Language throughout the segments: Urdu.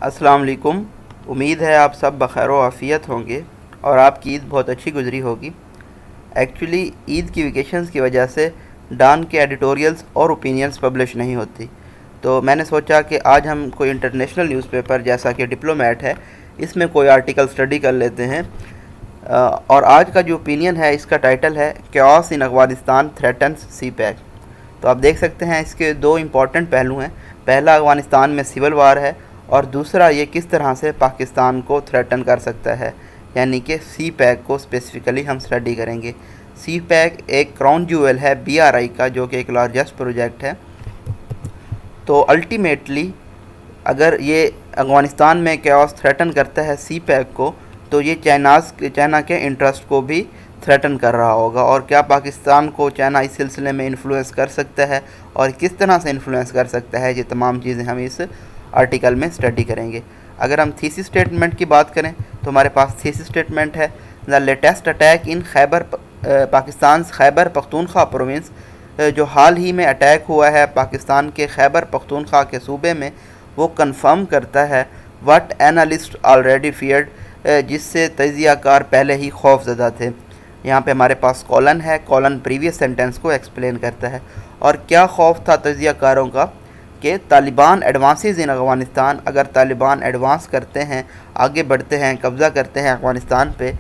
السلام علیکم۔ امید ہے آپ سب بخیر و عافیت ہوں گے اور آپ کی عید بہت اچھی گزری ہوگی۔ ایکچولی عید کی ویکیشنز کی وجہ سے ڈان کے ایڈیٹوریلز اور اوپینینز پبلش نہیں ہوتی، تو میں نے سوچا کہ آج ہم کوئی انٹرنیشنل نیوز پیپر جیسا کہ ڈپلومیٹ ہے اس میں کوئی آرٹیکل سٹڈی کر لیتے ہیں۔ اور آج کا جو اوپینین ہے اس کا ٹائٹل ہے کیوس ان افغانستان تھریٹنس سی پیک۔ تو آپ دیکھ سکتے ہیں اس کے دو امپورٹنٹ پہلو ہیں۔ پہلا افغانستان میں سول وار ہے اور دوسرا یہ کس طرح سے پاکستان کو تھریٹن کر سکتا ہے، یعنی کہ سی پیک کو اسپیسیفکلی ہم اسٹڈی کریں گے۔ سی پیک ایک کراؤن جویل ہے BRI کا، جو کہ ایک لارجسٹ پروجیکٹ ہے۔ تو الٹیمیٹلی اگر یہ افغانستان میں کیوس تھریٹن کرتا ہے سی پیک کو، تو یہ چائنا کے انٹرسٹ کو بھی تھریٹن کر رہا ہوگا۔ اور کیا پاکستان کو چائنا اس سلسلے میں انفلوئنس کر سکتا ہے اور کس طرح سے انفلوئنس کر سکتا ہے، یہ تمام چیزیں ہم اس آرٹیکل میں اسٹڈی کریں گے۔ اگر ہم تھیسس اسٹیٹمنٹ کی بات کریں تو ہمارے پاس تھیسس اسٹیٹمنٹ ہے: the latest attack in Pakistan Khyber Pakhtunkhwa province, جو حال ہی میں اٹیک ہوا ہے پاکستان کے خیبر پختونخوا کے صوبے میں، وہ کنفرم کرتا ہے وٹ اینالسٹ آلریڈی فیئرڈ، جس سے تجزیہ کار پہلے ہی خوف زدہ تھے۔ یہاں پہ ہمارے پاس کولن ہے، کولن پریویس سینٹنس کو ایکسپلین کرتا ہے۔ اور کیا خوف تھا تجزیہ کاروں کا کہ طالبان ایڈوانسز ان افغانستان، اگر طالبان ایڈوانس کرتے ہیں، آگے بڑھتے ہیں، قبضہ کرتے ہیں افغانستان پہ،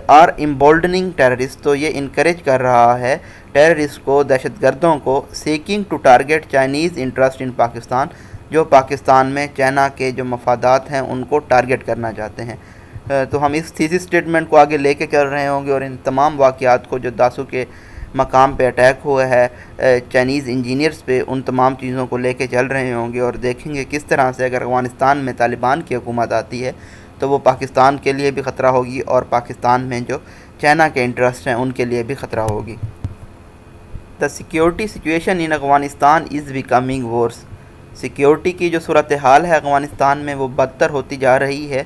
آر امبولڈننگ ٹیررسٹ، تو یہ انکریج کر رہا ہے ٹیررسٹ کو، دہشت گردوں کو، seeking to target Chinese interest in Pakistan, جو پاکستان میں چائنا کے جو مفادات ہیں ان کو ٹارگیٹ کرنا چاہتے ہیں۔ تو ہم اس تھیسس اسٹیٹمنٹ کو آگے لے کے چل رہے ہوں گے اور ان تمام واقعات کو جو داسو کے مقام پہ اٹیک ہوا ہے چائنیز انجینئرز پہ، ان تمام چیزوں کو لے کے چل رہے ہوں گے اور دیکھیں گے کس طرح سے اگر افغانستان میں طالبان کی حکومت آتی ہے تو وہ پاکستان کے لیے بھی خطرہ ہوگی اور پاکستان میں جو چائنا کے انٹرسٹ ہیں ان کے لیے بھی خطرہ ہوگی۔ The security situation in Afghanistan is becoming worse, security کی جو صورتحال ہے افغانستان میں وہ بدتر ہوتی جا رہی ہے۔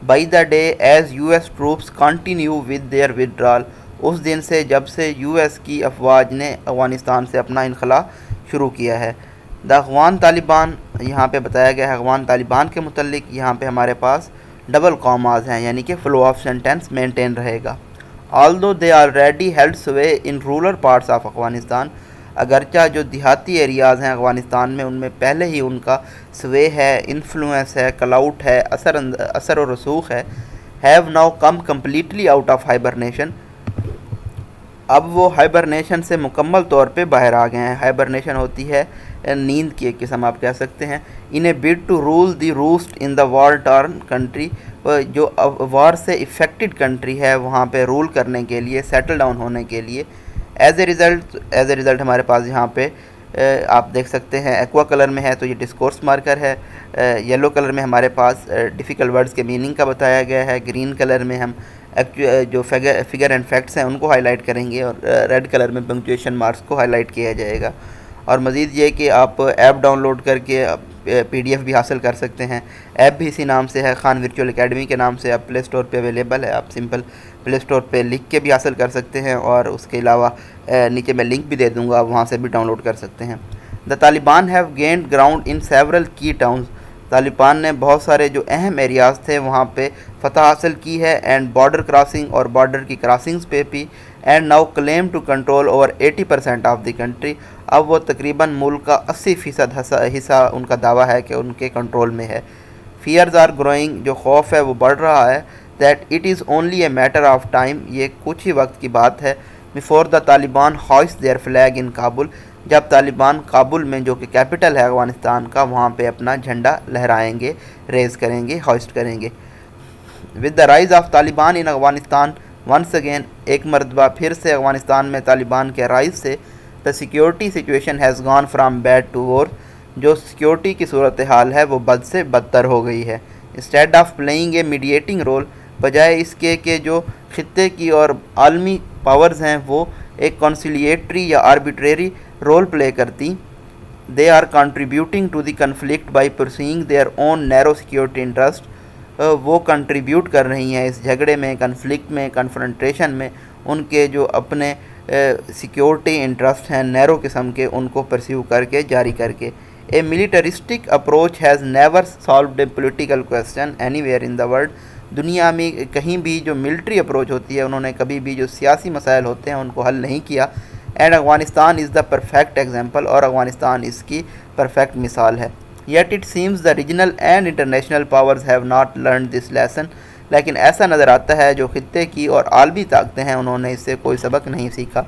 By the day as US troops continue with their withdrawal, اس دن سے جب سے US کی افواج نے افغانستان سے اپنا انخلاء شروع کیا ہے۔ دا افغان طالبان، یہاں پہ بتایا گیا ہے افغان طالبان کے متعلق، یہاں پہ ہمارے پاس ڈبل کاماز ہیں، یعنی کہ فلو آف سینٹینس مینٹین رہے گا۔ although they already held sway in rural parts of Afghanistan, اگرچہ جو دیہاتی ایریاز ہیں افغانستان میں ان میں پہلے ہی ان کا سوے ہے، انفلوئنس ہے، کلاؤٹ ہے، اثر و رسوخ ہے، have now come completely out of hibernation، اب وہ ہائبرنیشن سے مکمل طور پہ باہر آ گئے ہیں۔ ہائبرنیشن ہوتی ہے نیند کی ایک قسم، آپ کہہ سکتے ہیں۔ In a bid to rule the roost in the war torn country, جو وار سے افیکٹڈ کنٹری ہے وہاں پہ رول کرنے کے لیے، سیٹل ڈاؤن ہونے کے لیے۔ ایز اے ریزلٹ ہمارے پاس یہاں پہ آپ دیکھ سکتے ہیں ایکوا کلر میں ہے تو یہ ڈسکورس مارکر ہے، یلو کلر میں ہمارے پاس ڈیفیکلٹ ورڈز کے میننگ کا بتایا گیا ہے، گرین کلر میں ہم جو فگر اینڈ فیکٹس ہیں ان کو ہائی لائٹ کریں گے، اور ریڈ کلر میں پنکچویشن مارکس کو ہائی لائٹ کیا جائے گا۔ اور مزید یہ کہ آپ ایپ ڈاؤن لوڈ کر کے PDF بھی حاصل کر سکتے ہیں۔ ایپ بھی اسی نام سے ہے، خان ورچوئل اکیڈمی کے نام سے، آپ پلے اسٹور پہ اویلیبل ہے، آپ سمپل پلے اسٹور پہ لکھ کے بھی حاصل کر سکتے ہیں، اور اس کے علاوہ نیچے میں لنک بھی دے دوں گا، آپ وہاں سے بھی ڈاؤن لوڈ کر سکتے ہیں۔ The Taliban have gained ground in several key towns, Taliban نے بہت سارے جو اہم ایریاز تھے وہاں پہ فتح حاصل کی ہے، اینڈ بارڈر کراسنگ اور بارڈر کی کراسنگز پہ بھی، and now claim to control over 80% of the country, اب وہ تقریباً ملک کا 80% حصہ ان کا دعویٰ ہے کہ ان کے کنٹرول میں ہے۔ فیئرز آر گروئنگ، جو خوف ہے وہ بڑھ رہا ہے، that it is only a matter of time, یہ کچھ ہی وقت کی بات ہے، before the Taliban hoist their flag in Kabul, جب طالبان کابل میں جو کہ کیپٹل ہے افغانستان کا وہاں پہ اپنا جھنڈا لہرائیں گے، ریز کریں گے، ہوئسٹ کریں گے۔ With the rise of Taliban in Afghanistan once again, ایک مرتبہ پھر سے افغانستان میں طالبان کے رائز سے، the security situation has gone from bad to worse, جو سیکیورٹی کی صورتحال ہے وہ بد سے بدتر ہو گئی ہے۔ Instead of playing a mediating role, بجائے اس کے کہ جو خطے کی اور عالمی پاورز ہیں وہ ایک کنسیلیٹری یا آربیٹریری رول پلے کرتی، they are contributing to the conflict by pursuing their own narrow security interest, وہ کنٹریبیوٹ کر رہی ہیں اس جھگڑے میں، کنفلکٹ میں، کنفرنٹریشن میں، ان کے جو اپنے سیکیورٹی انٹرسٹ ہیں نیرو قسم کے، ان کو پرسیو کر کے، جاری کر کے۔ A militaristic approach has never solved a political question anywhere in the world. دنیا میں کہیں بھی جو ملٹری اپروچ ہوتی ہے انہوں نے کبھی بھی جو سیاسی مسائل ہوتے ہیں ان کو حل نہیں کیا. And Afghanistan is the perfect example, اور افغانستان اس کی پرفیکٹ مثال ہے. Yet it seems the regional and international powers have not learned this lesson. لیکن ایسا نظر آتا ہے جو خطے کی اور عالمی طاقتیں ہیں انہوں نے اس سے کوئی سبق نہیں سیکھا.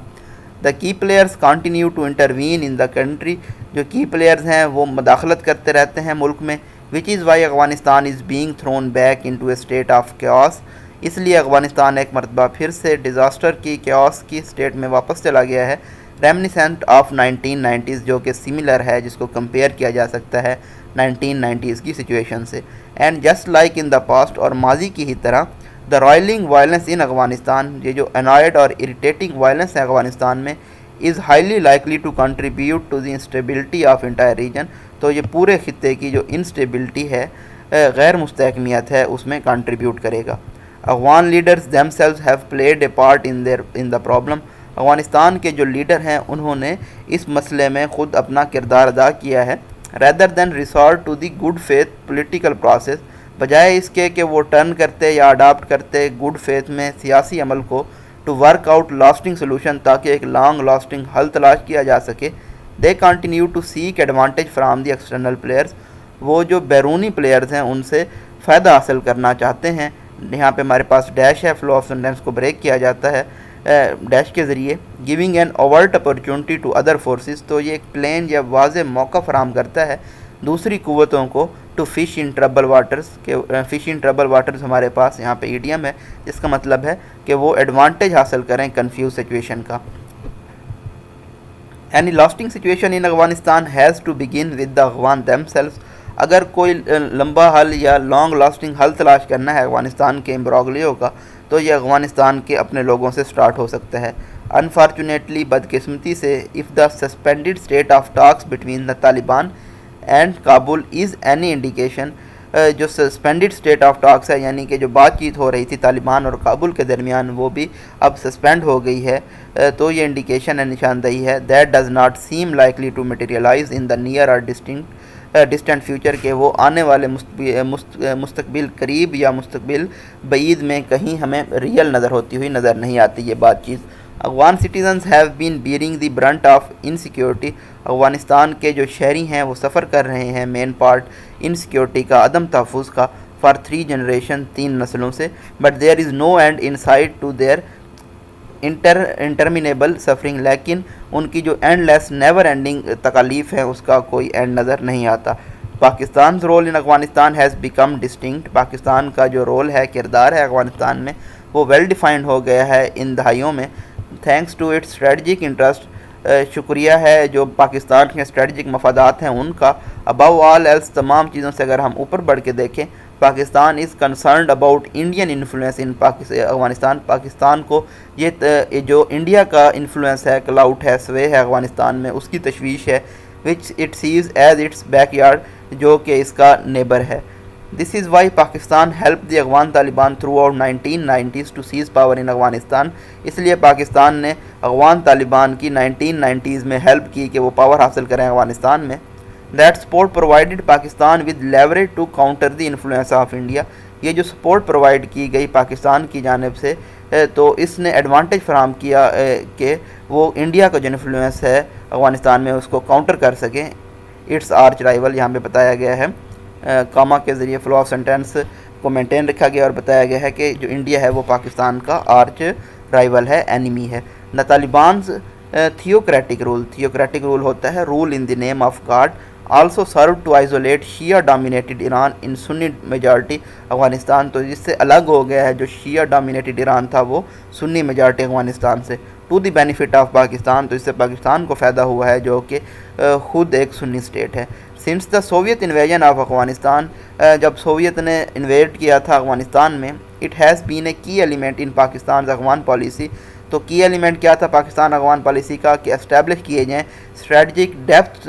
The key players continue to intervene in the country. جو کی پلیئرز ہیں وہ مداخلت کرتے رہتے ہیں ملک میں. Which is why Afghanistan is being thrown back into a state of chaos. اس لیے افغانستان ایک مرتبہ پھر سے ڈیزاسٹر کی کیوس کی اسٹیٹ میں واپس چلا گیا ہے, ریمنیسنٹ آف 1990s, جو کہ سملر ہے, جس کو کمپیئر کیا جا سکتا ہے 1990s کی سچویشن سے. And just like in the past, اور ماضی کی ہی طرح, دا رائلنگ وائلنس ان افغانستان, یہ جو انوائڈ اور اریٹیٹنگ وائلنس ہے افغانستان میں, is highly likely to contribute to the instability of entire region. تو یہ پورے خطے کی جو انسٹیبلٹی ہے, غیر مستحکمیت ہے, اس میں کنٹریبیوٹ کرے گا. Afghan leaders themselves have played a part in the problem. Afghanistan کے جو لیڈر ہیں انہوں نے اس مسئلے میں خود اپنا کردار ادا کیا ہے. Rather than resort to the good faith political process, بجائے اس کے کہ وہ ٹرن کرتے یا اڈاپٹ کرتے گڈ فیتھ میں سیاسی عمل کو, to work out lasting solution, تاکہ ایک لانگ لاسٹنگ حل تلاش کیا جا سکے. They continue to seek advantage from the external players. وہ جو بیرونی پلیئرز ہیں ان سے فائدہ حاصل کرنا چاہتے ہیں. یہاں پہ ہمارے پاس ڈیش ہے, فلو آف سینٹینس کو بریک کیا جاتا ہے ڈیش کے ذریعے. Giving an overt opportunity to other forces, تو یہ ایک پلین یا واضح موقع فراہم کرتا ہے دوسری قوتوں کو, to fish in trouble waters, کہ فش ان ٹربل واٹرز ہمارے پاس یہاں پہ ایڈیم ہے جس کا مطلب ہے کہ وہ ایڈوانٹیج حاصل کریں کنفیوز سچویشن کا. Any lasting situation in Afghanistan has to begin with the Afghan themselves. اگر کوئی لمبا حل یا لانگ لاسٹنگ حل تلاش کرنا ہے افغانستان کے امبراگلیو کا, تو یہ افغانستان کے اپنے لوگوں سے سٹارٹ ہو سکتا ہے. انفارچونیٹلی, بدقسمتی سے, if the suspended state of talks between the Taliban and Kabul is any indication, جو سسپینڈیڈ اسٹیٹ آف ٹاکس ہے, یعنی کہ جو بات چیت ہو رہی تھی طالبان اور کابل کے درمیان, وہ بھی اب سسپینڈ ہو گئی ہے, تو یہ انڈیکیشن ہے, نشاندہی ہے, that does not seem likely to materialize in the near or distant future, کے وہ آنے والے مستقبل قریب یا مستقبل بعید میں کہیں ہمیں ریئل نظر ہوتی ہوئی نظر نہیں آتی یہ بات چیت. Afghan citizens have been bearing the burnt of insecurity. Afghanistan کے جو شہری ہیں وہ سفر کر رہے ہیں مین پارٹ انسیکیورٹی کا, عدم تحفظ کا, فار 3 جنریشن, 3 نسلوں سے. But there is no end in sight to their interminable suffering, لیکن ان کی جو اینڈ لیس نیور اینڈنگ تکالیف ہے اس کا کوئی اینڈ نظر نہیں آتا. Pakistan role in Afghanistan has become distinct. Pakistan کا جو رول ہے, کردار ہے افغانستان میں, وہ ویل ڈیفائنڈ ہو گیا ہے ان دہائیوں میں, thanks to its strategic interest. شکریہ ہے جو پاکستان کے اسٹریٹجک مفادات ہیں ان کا. ابو آل ایلس, تمام چیزوں سے اگر ہم اوپر بڑھ کے دیکھیں, Pakistan is concerned about Indian influence in Afghanistan. Pakistan کو یہ جو انڈیا کا انفلوئنس ہے, کلاؤٹ ہے, سوے ہے افغانستان میں, اس کی تشویش ہے, which it sees as its backyard, جو کہ اس کا نیبر ہے. This is why Pakistan help the Afghan Taliban throughout 1990s to seize power in Afghanistan. اس لیے پاکستان نے افغان طالبان کی 1990s میں ہیلپ کی کہ وہ پاور حاصل کریں افغانستان میں. That support provided Pakistan with leverage to counter the influence of India. یہ جو سپورٹ پرووائڈ کی گئی پاکستان کی جانب سے, تو اس نے ایڈوانٹیج فراہم کیا کہ وہ انڈیا کا جو انفلوئنس ہے افغانستان میں اس کو کاؤنٹر کر سکیں. اٹس آرچ رائیول یہاں پہ بتایا گیا ہے, کاما کے ذریعے فلو آف سینٹینس کو مینٹین رکھا گیا اور بتایا گیا ہے کہ جو انڈیا ہے وہ پاکستان کا آرچ رائیول ہے, اینیمی ہے. دا طالبانز تھیوکریٹک رول ہوتا ہے rule in the name of God, also serve to isolate Shia dominated Iran in Sunni majority Afghanistan. تو جس سے الگ ہو گیا ہے جو شیعہ ڈومینیٹڈ ایران تھا وہ سنی میجارٹی افغانستان سے, to the benefit of Pakistan. تو اس سے پاکستان کو فائدہ ہوا ہے جو کہ خود ایک سنی اسٹیٹ ہے. Since the Soviet invasion of Afghanistan, جب سوویت نے انویڈ کیا تھا افغانستان میں, اٹ ہیز بین اے کی element in Pakistan Afghan policy. تو کی ایلیمنٹ کیا تھا پاکستان افغان پالیسی کا, کہ اسٹیبلش کیے جائیں اسٹریٹجک ڈیپتھ,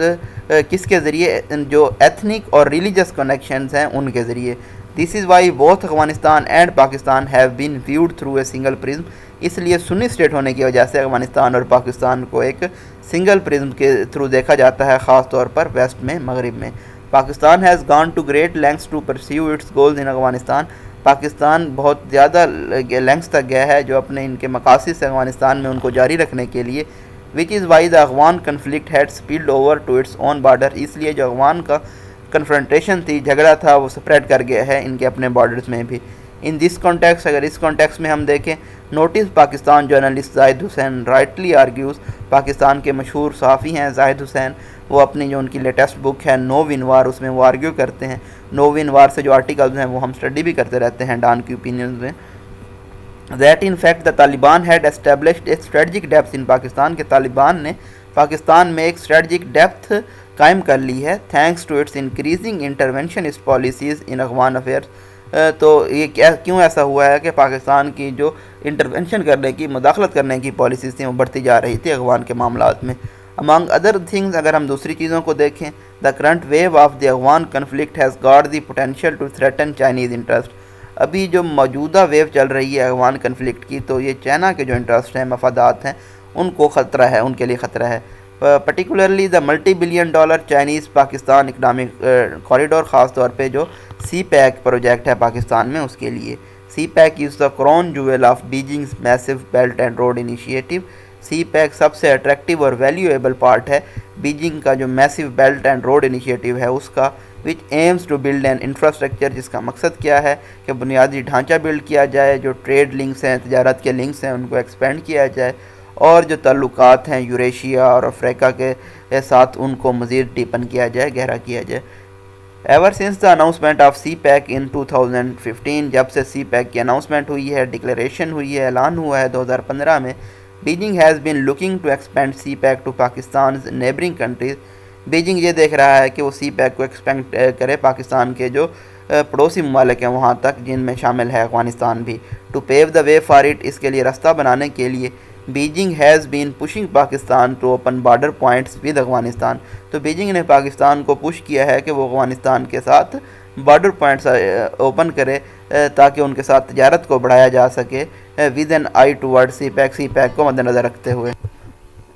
کس کے ذریعے, جو ایتھنک اور ریلیجس کنیکشنز ہیں ان کے ذریعے. This is why both Afghanistan and Pakistan have been viewed through a single prism. اس لیے سنی اسٹیٹ ہونے کی وجہ سے افغانستان اور پاکستان کو ایک سنگل پرزم کے تھرو دیکھا جاتا ہے، خاص طور پر ویسٹ میں، مغرب میں۔ Pakistan has gone to great lengths to pursue its goals in Afghanistan. Pakistan بہت زیادہ لینگس تک گیا ہے جو اپنے ان کے مقاصد سے افغانستان میں ان کو جاری رکھنے کے لیے، which is why the Afghan conflict had spilled over to its own border. اس لیے جو افغان کا کنفرنٹیشن تھی، جھگڑا تھا، وہ سپریڈ کر گیا ہے ان کے اپنے بارڈرز میں بھی۔ ان دس کانٹیکس، اگر اس کانٹیکس میں ہم دیکھیں، نوٹس پاکستان جرنلسٹ زاہد حسین رائٹلی آرگیوز، پاکستان کے مشہور صحافی ہیں زاہد حسین، وہ اپنی جو ان کی لیٹسٹ بک ہے نو ون وار، اس میں وہ آرگیو کرتے ہیں۔ نو ون وار سے جو آرٹیکلز ہیں وہ ہم اسٹڈی بھی کرتے رہتے ہیں ڈان کی اوپینینز میں، that in fact the Taliban had established a strategic depth in Pakistan کے طالبان نے پاکستان میں ایک اسٹریٹجک ڈیپتھ قائم کر لی ہے، thanks to its increasing interventionist policies in Afghan affairs. تو یہ کیوں ایسا ہوا ہے کہ پاکستان کی جو انٹرونشن کرنے کی، مداخلت کرنے کی پالیسیز تھیں وہ بڑھتی جا رہی تھی افغان کے معاملات میں۔ among other things، اگر ہم دوسری چیزوں کو دیکھیں، the current wave of the Afghan conflict has got the potential to threaten Chinese interest۔ ابھی جو موجودہ ویو چل رہی ہے افغان کنفلکٹ کی، تو یہ چائنا کے جو انٹرسٹ ہیں، مفادات ہیں، ان کو خطرہ ہے، ان کے لیے خطرہ ہے۔ Particularly the multi billion dollar Chinese Pakistan economic corridor, خاص طور پہ جو سی پیک پروجیکٹ ہے پاکستان میں، اس کے لیے۔ CPEC is the crown jewel of Beijing's massive Belt and Road Initiative. CPEC سب سے اٹریکٹیو اور ویلیویبل پارٹ ہے بیجنگ کا جو massive Belt and Road Initiative ہے اس کا، which aims to build an infrastructure، جس کا مقصد کیا ہے کہ بنیادی ڈھانچہ بلڈ کیا جائے، جو ٹریڈ لنکس ہیں، تجارت کے لنکس ہیں، ان کو ایکسپینڈ کیا جائے، اور جو تعلقات ہیں یوریشیا اور افریقہ کے ساتھ ان کو مزید ڈیپن کیا جائے، گہرا کیا جائے۔ Ever since the announcement of CPEC in 2015، جب سے سی پیک کی اناؤنسمنٹ ہوئی ہے، ڈکلیریشن ہوئی ہے، اعلان ہوا ہے 2015 میں، Beijing has been looking to expand CPEC to Pakistan's neighbouring countries. Beijing یہ دیکھ رہا ہے کہ وہ سی پیک کو ایکسپینڈ کرے پاکستان کے جو پڑوسی ممالک ہیں وہاں تک، جن میں شامل ہے افغانستان بھی۔ ٹو پیو دا وے فار اٹ، اس کے لیے راستہ بنانے کے لیے، Beijing has been pushing Pakistan to open border points with Afghanistan. تو بیجنگ نے پاکستان کو پش کیا ہے کہ وہ افغانستان کے ساتھ بارڈر پوائنٹس اوپن کرے تاکہ ان کے ساتھ تجارت کو بڑھایا جا سکے، with an eye toward CPEC کو مد نظر رکھتے ہوئے۔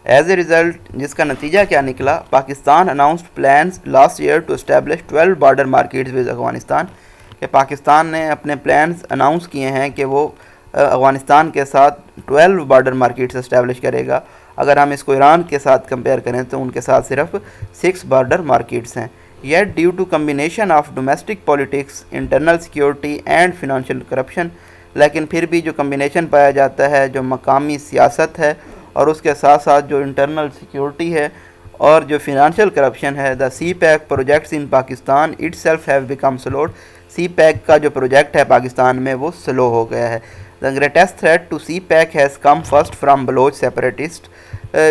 ایز اے ریزلٹ، جس کا نتیجہ کیا نکلا، Pakistan announced plans last year to establish 12 border markets with Afghanistan, کہ پاکستان نے اپنے پلانز اناؤنس کیے ہیں کہ وہ افغانستان کے ساتھ 12 بارڈر مارکیٹس اسٹیبلش کرے گا۔ اگر ہم اس کو ایران کے ساتھ کمپیئر کریں تو ان کے ساتھ صرف 6 بارڈر مارکیٹس ہیں۔ Yet due to combination of domestic politics, internal security and financial corruption, لیکن پھر بھی جو کمبینیشن پایا جاتا ہے، جو مقامی سیاست ہے اور اس کے ساتھ ساتھ جو انٹرنل سیکیورٹی ہے اور جو فنانشیل کرپشن ہے، the CPEC projects in Pakistan itself have become slowed. CPEC کا جو پروجیکٹ ہے پاکستان میں وہ سلو ہو گیا ہے۔ The greatest threat to CPEC has come first from Baloch separatist.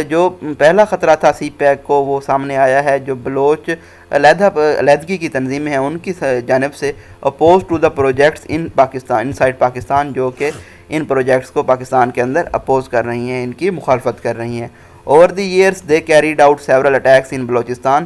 جو پہلا خطرہ تھا سی پیک کو، وہ سامنے آیا ہے جو بلوچ علیحدگی کی تنظیمیں ہیں ان کی جانب سے، opposed to the projects in Pakistan, inside Pakistan, جو کہ ان پروجیکٹس کو پاکستان کے اندر اپوز کر رہی ہیں، ان کی مخالفت کر رہی ہیں۔ Over the years they carried out several attacks in Balochistan.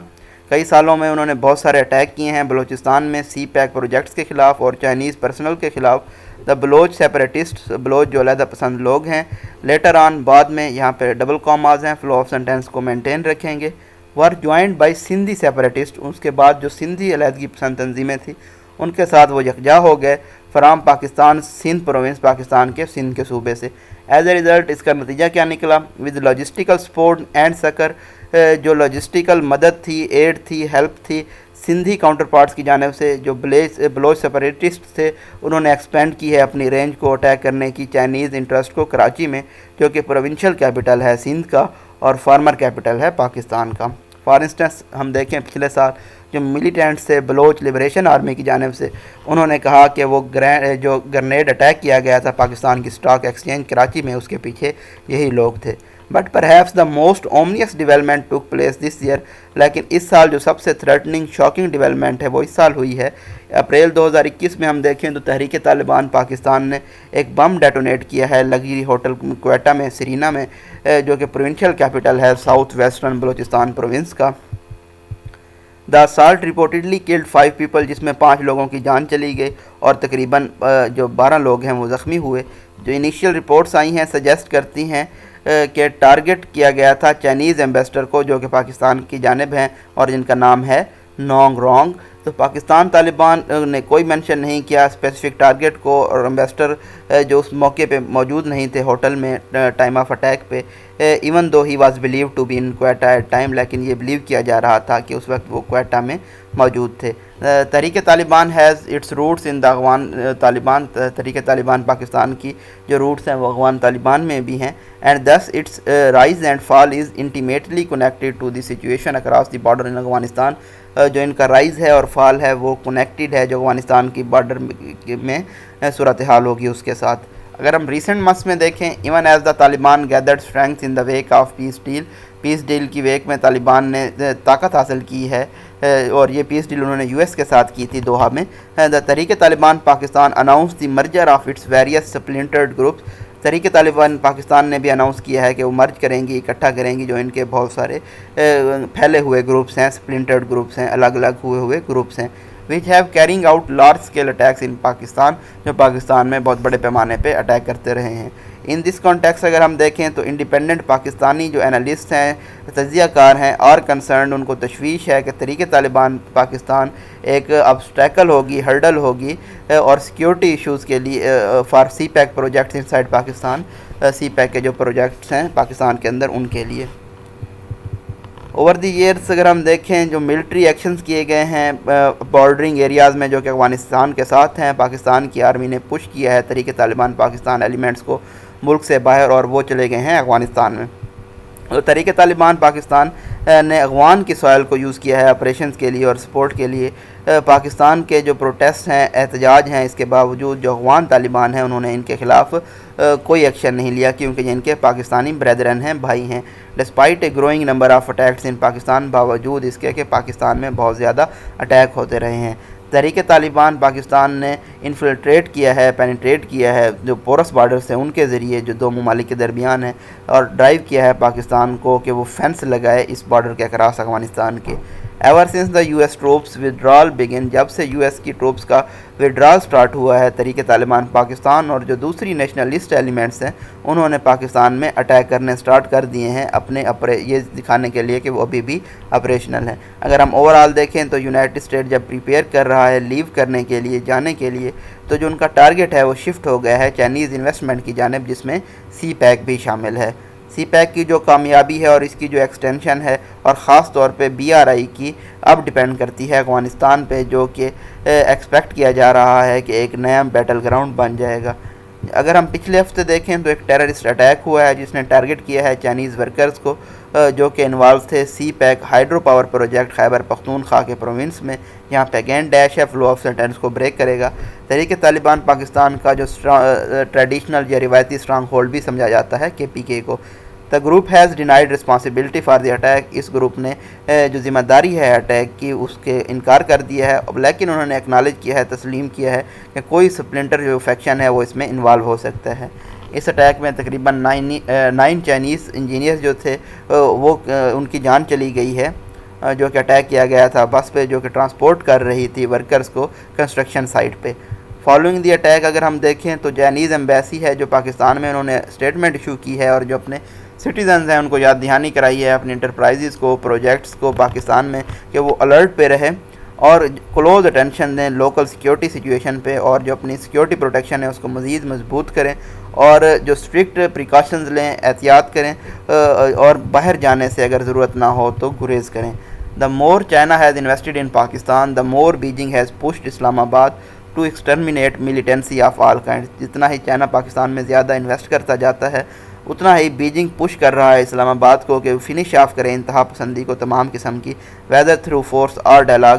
کئی سالوں میں انہوں نے بہت سارے اٹیک کیے ہیں بلوچستان میں سی پیک پروجیکٹس کے خلاف اور چائنیز پرسنل کے خلاف۔ دا بلوچ سیپریٹسٹ، بلوچ جو علیحدہ پسند لوگ ہیں، لیٹر آن، بعد میں، یہاں پہ ڈبل کاماز ہیں، فلو آف سینٹینس کو مینٹین رکھیں گے، ور جوائنڈ بائی سندھی سیپریٹسٹ۔ اس کے بعد جو سندھی علیحدگی پسند تنظیمیں تھیں ان کے ساتھ وہ یکجا ہو گئے، فرام پاکستان، سندھ پروونس، پاکستان کے سندھ کے صوبے سے۔ ایز اے ریزلٹ، اس کا نتیجہ کیا نکلا، ود لاجسٹیکل سپورٹ اینڈ سکر، جو لاجسٹیکل مدد تھی، ایڈ تھی، ہیلپ تھی، سندھی کاؤنٹر پارٹس کی جانب سے، جو بلوچ سیپریٹسٹ تھے، انہوں نے ایکسپینڈ کی ہے اپنی رینج کو اٹیک کرنے کی چائنیز انٹرسٹ کو کراچی میں، جو کہ پروونشل کیپٹل ہے سندھ کا اور فارمر کیپٹل ہے پاکستان کا۔ فار انسٹنس ہم دیکھیں پچھلے سال جو ملیٹینٹس تھے بلوچ لبریشن آرمی کی جانب سے، انہوں نے کہا کہ وہ جو گرنیڈ اٹیک کیا گیا تھا پاکستان کی اسٹاک ایکسچینج کراچی میں، اس کے پیچھے یہی لوگ تھے۔ But perhaps the most ominous development took place this year, لیکن اس سال جو سب سے تھریٹننگ شاکنگ ڈیولپمنٹ ہے وہ اس سال ہوئی ہے۔ اپریل 2021 میں ہم دیکھیں تو تحریک طالبان پاکستان نے ایک بم ڈیٹونیٹ کیا ہے لگژری ہوٹل کوئٹہ میں، سرینا میں، جو کہ پروونشل کیپٹل ہے ساؤتھ ویسٹرن بلوچستان پروونس کا۔ دا assault reportedly killed 5 people، جس میں 5 لوگوں کی جان چلی گئی اور تقریباً جو 12 لوگ ہیں وہ زخمی ہوئے۔ جو انیشیل رپورٹس آئی ہیں سجیسٹ کرتی ہیں کہ ٹارگٹ کیا گیا تھا چائنیز ایمبیسڈر کو جو کہ پاکستان کی جانب ہیں اور جن کا نام ہے نونگ رونگ. تو پاکستان طالبان نے کوئی مینشن نہیں کیا اسپیسیفک ٹارگٹ کو, اور ایمبیسڈر جو اس موقع پہ موجود نہیں تھے ہوٹل میں ٹائم آف اٹیک پہ, even though he was believe to be in Quetta at time, لیکن یہ بلیو کیا جا رہا تھا کہ اس وقت وہ کوئٹہ میں موجود تھے. Tehrik Taliban has its roots in the Afghan Taliban. Tehrik Taliban Pakistan کی جو روٹس ہیں وہ افغان طالبان میں بھی ہیں, and this its rise and fall is intimately connected to the situation across the border in Afghanistan. جو ان کا رائز ہے اور فال ہے وہ کنیکٹڈ ہے جو افغانستان کی بارڈر میں صورتحال ہوگی اس کے ساتھ. اگر ہم ریسنٹ منتھس میں دیکھیں, even as the Taliban gathered strength in the wake of peace deal کی ویک میں طالبان نے طاقت حاصل کی ہے, اور یہ پیس ڈیل انہوں نے یو ایس کے ساتھ کی تھی دوحہ میں. The Tehrik Taliban Pakistan announce the merger of its various splintered groups. Tehrik Taliban Pakistan نے بھی اناؤنس کیا ہے کہ وہ مرج کریں گی, اکٹھا کریں گی جو ان کے بہت سارے پھیلے ہوئے گروپس ہیں, سپلنٹرڈ گروپس ہیں, الگ الگ ہوئے گروپس ہیں, which have carrying out large scale attacks in Pakistan, جو پاکستان میں بہت بڑے پیمانے پہ اٹیک کرتے رہے ہیں. ان دس کانٹیکس اگر ہم دیکھیں تو انڈیپینڈنٹ پاکستانی جو انالسٹ ہیں, تجزیہ کار ہیں, اور کنسرنڈ, ان کو تشویش ہے کہ تحریک طالبان پاکستان ایک ابسٹیکل ہوگی, ہرڈل ہوگی, اور سیکیورٹی ایشوز کے لیے for CPEC projects inside Pakistan. CPEC کے جو پروجیکٹس ہیں پاکستان کے اندر ان کے لیے. اوور دی ایئرس اگر ہم دیکھیں جو ملٹری ایکشنز کیے گئے ہیں بارڈرنگ ایریاز میں جو کہ افغانستان کے ساتھ ہیں, پاکستان کی آرمی نے پش کیا ہے تحریک طالبان پاکستان ایلیمنٹس کو ملک سے باہر, اور وہ چلے گئے ہیں افغانستان میں. تو تحریک طالبان پاکستان نے افغان کی سوائل کو یوز کیا ہے آپریشنز کے لیے اور سپورٹ کے لیے. پاکستان کے جو پروٹیسٹ ہیں, احتجاج ہیں, اس کے باوجود جو افغان طالبان ہیں انہوں نے ان کے خلاف کوئی ایکشن نہیں لیا, کیونکہ یہ ان کے پاکستانی بردرن ہیں, بھائی ہیں. Despite a growing number of attacks in Pakistan, باوجود اس کے کہ پاکستان میں بہت زیادہ اٹیک ہوتے رہے ہیں. تحریک طالبان پاکستان نے انفلٹریٹ کیا ہے, پینیٹریٹ کیا ہے جو پورس بارڈرز ہیں ان کے ذریعے جو دو ممالک کے درمیان ہیں, اور ڈرائیو کیا ہے پاکستان کو کہ وہ فینس لگائے اس بارڈر کے اکراس افغانستان کے. Ever since the U S troops withdrawal began, جب سے یو ایس کی ٹروپس کا ودرال سٹارٹ ہوا ہے تحریک طالبان پاکستان اور جو دوسری نیشنلسٹ ایلیمنٹس ہیں انہوں نے پاکستان میں اٹیک کرنے سٹارٹ کر دیے ہیں, اپنے یہ دکھانے کے لیے کہ وہ ابھی بھی آپریشنل ہیں. اگر ہم اوورآل دیکھیں تو یونائٹڈ اسٹیٹ جب پریپیئر کر رہا ہے لیو کرنے کے لیے, جانے کے لیے, تو جو ان کا ٹارگٹ ہے وہ شفٹ ہو گیا ہے چائنیز انویسٹمنٹ کی جانب, جس میں سی پیک بھی شامل ہے. سی پیک کی جو کامیابی ہے اور اس کی جو ایکسٹینشن ہے, اور خاص طور پہ بی آر آئی کی, اب ڈیپینڈ کرتی ہے افغانستان پہ, جو کہ ایکسپیکٹ کیا جا رہا ہے کہ ایک نیا بیٹل گراؤنڈ بن جائے گا. اگر ہم پچھلے ہفتے دیکھیں تو ایک ٹیررسٹ اٹیک ہوا ہے جس نے ٹارگٹ کیا ہے چائنیز ورکرز کو جو کہ انوالو تھے سی pack hydro power project Khyber Pakhtunkhwa کے پروونس میں. یہاں پہ اگین ڈیش ہے, فلو آف سینٹینس کو بریک کرے گا. تحریک طالبان پاکستان کا جو ٹریڈیشنل یا روایتی اسٹرانگ ہولڈ بھی سمجھا جاتا ہے کے پی کے کو. The group has denied responsibility for the attack, اس گروپ نے جو ذمہ داری ہے اٹیک کی اس کے انکار کر دیا ہے, لیکن انہوں نے ایکنالج کیا ہے, تسلیم کیا ہے کہ کوئی سپلنٹر جو فیکشن ہے وہ اس میں انوالو ہو سکتا ہے. اس اٹیک میں تقریباً 9 چائنیز انجینئرز جو تھے وہ ان کی جان چلی گئی ہے, جو کہ اٹیک کیا گیا تھا بس پہ جو کہ ٹرانسپورٹ کر رہی تھی ورکرز کو کنسٹرکشن سائٹ پہ. فالوئنگ دی اٹیک اگر ہم دیکھیں تو چائنیز ایمبیسی ہے جو پاکستان میں, انہوں نے اسٹیٹمنٹ ایشو کی ہے اور جو اپنے سٹیزنز ہیں ان کو یاد دہانی کرائی ہے, اپنی انٹرپرائزز کو, پروجیکٹس کو پاکستان میں, کہ وہ الرٹ پہ رہے اور کلوز اٹینشن دیں لوکل سیکیورٹی سچویشن پہ, اور جو اپنی سیکیورٹی پروٹیکشن ہے اس کو مزید مضبوط کریں, اور جو اسٹرکٹ پریکاشنز لیں, احتیاط کریں, اور باہر جانے سے اگر ضرورت نہ ہو تو گریز کریں. The more China has invested in Pakistan, the more Beijing has pushed Islamabad to exterminate militancy of all kind. جتنا ہی چائنا پاکستان میں زیادہ انویسٹ کرتا جاتا ہے اتنا ہی بیجنگ پش کر رہا ہے اسلام آباد کو کہ فنش آف کریں انتہا پسندی کو تمام قسم کی, ویدر تھرو فورس اور ڈائلاگ,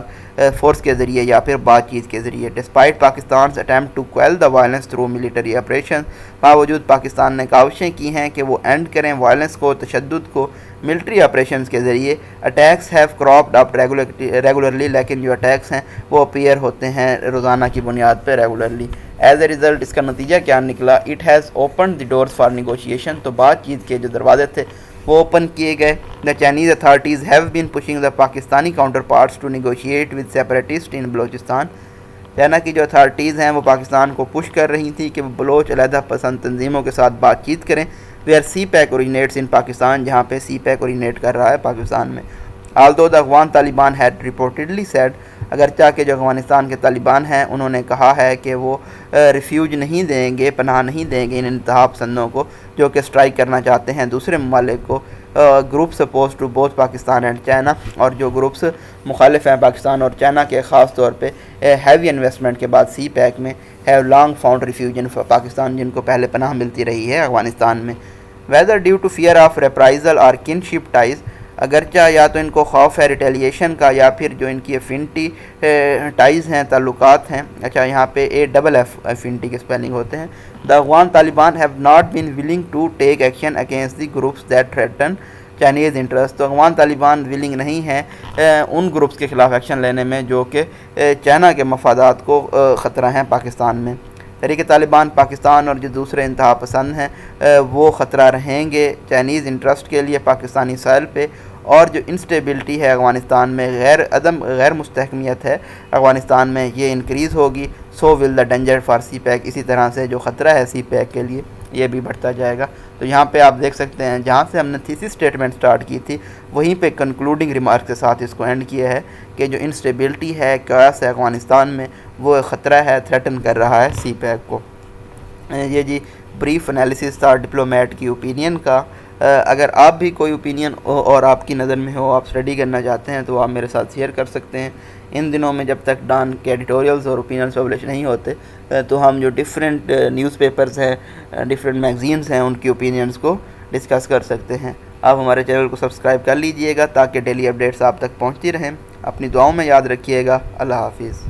فورس کے ذریعے یا پھر بات چیت کے ذریعے. Despite Pakistan's attempt to quell the violence through military operations, باوجود پاکستان نے کاوشیں کی ہیں کہ وہ اینڈ کریں وائلنس کو, تشدد کو ملٹری آپریشنز کے ذریعے. اٹیکس ہیو کراپڈ اپ ریگولرلی, لیکن جو اٹیکس ہیں وہ اپیئر ہوتے ہیں روزانہ کی بنیاد پہ ریگولرلی. ایز اے ریزلٹ اس کا نتیجہ کیا نکلا, it has opened the doors for negotiation, تو بات چیت کے جو دروازے تھے وہ اوپن کیے گئے. The Chinese authorities have been pushing the Pakistani counterparts to negotiate with separatist in Balochistan. China کی جو اتھارٹیز ہیں وہ پاکستان کو پش کر رہی تھیں کہ وہ بلوچ علیحدہ پسند تنظیموں کے ساتھ بات چیت کریں where CPEC originates in Pakistan, جہاں پہ سی پیک اوریجنیٹ کر رہا ہے پاکستان میں. although the Afghan Taliban had reportedly said، اگرچہ کہ جو افغانستان کے طالبان ہیں انہوں نے کہا ہے کہ وہ ریفیوج نہیں دیں گے، پناہ نہیں دیں گے ان انتہا پسندوں کو جو کہ اسٹرائک کرنا چاہتے ہیں دوسرے ممالک کو. Groups opposed to both Pakistan and China, اور جو گروپس مخالف ہیں پاکستان اور چائنا کے، خاص طور پہ ہیوی انویسٹمنٹ کے بعد سی پیک میں، have long found refuge in Pakistan, جن کو پہلے پناہ ملتی رہی ہے افغانستان میں. Whether due to fear of reprisal or kinship ties, اگرچہ یا تو ان کو خوف ہے ریٹیلیشن کا یا پھر جو ان کی افینٹی ٹائز ہیں، تعلقات ہیں. اچھا یہاں پہ AFF افینٹی کے سپیلنگ ہوتے ہیں. The Afghan Taliban have not been willing to take action against the groups that threaten Chinese interest. تو افغان طالبان ولنگ نہیں ہیں ان گروپس کے خلاف ایکشن لینے میں جو کہ چائنا کے مفادات کو خطرہ ہیں پاکستان میں. تحریک طالبان پاکستان اور جو دوسرے انتہا پسند ہیں وہ خطرہ رہیں گے چائنیز انٹرسٹ کے لیے پاکستانی ساحل پہ، اور جو انسٹیبلٹی ہے افغانستان میں، غیر مستحکمیت ہے افغانستان میں، یہ انکریز ہوگی. So will the danger for CPEC, اسی طرح سے جو خطرہ ہے سی پیک کے لیے یہ بھی بڑھتا جائے گا. تو یہاں پہ آپ دیکھ سکتے ہیں جہاں سے ہم نے تھیسس اسٹیٹمنٹ سٹارٹ کی تھی وہیں پہ کنکلوڈنگ ریمارک کے ساتھ اس کو اینڈ کیا ہے کہ جو انسٹیبلٹی ہے کیوس ہے افغانستان میں وہ خطرہ ہے، تھریٹن کر رہا ہے سی پیک کو. یہ جی بریف انالیسس تھا ڈپلومیٹ کی اوپینین کا. اگر آپ بھی کوئی اوپینین اور آپ کی نظر میں ہو، آپ اسٹڈی کرنا چاہتے ہیں تو آپ میرے ساتھ شیئر کر سکتے ہیں. ان دنوں میں جب تک ڈان کے ایڈیٹوریلز اور اوپینینز پبلش نہیں ہوتے تو ہم جو ڈفرینٹ نیوز پیپرز ہیں، ڈفرینٹ میگزینز ہیں، ان کی اوپینینز کو ڈسکس کر سکتے ہیں. آپ ہمارے چینل کو سبسکرائب کر لیجئے گا تاکہ ڈیلی اپڈیٹس آپ تک پہنچتی رہیں. اپنی دعاؤں میں یاد رکھیے گا. اللہ حافظ.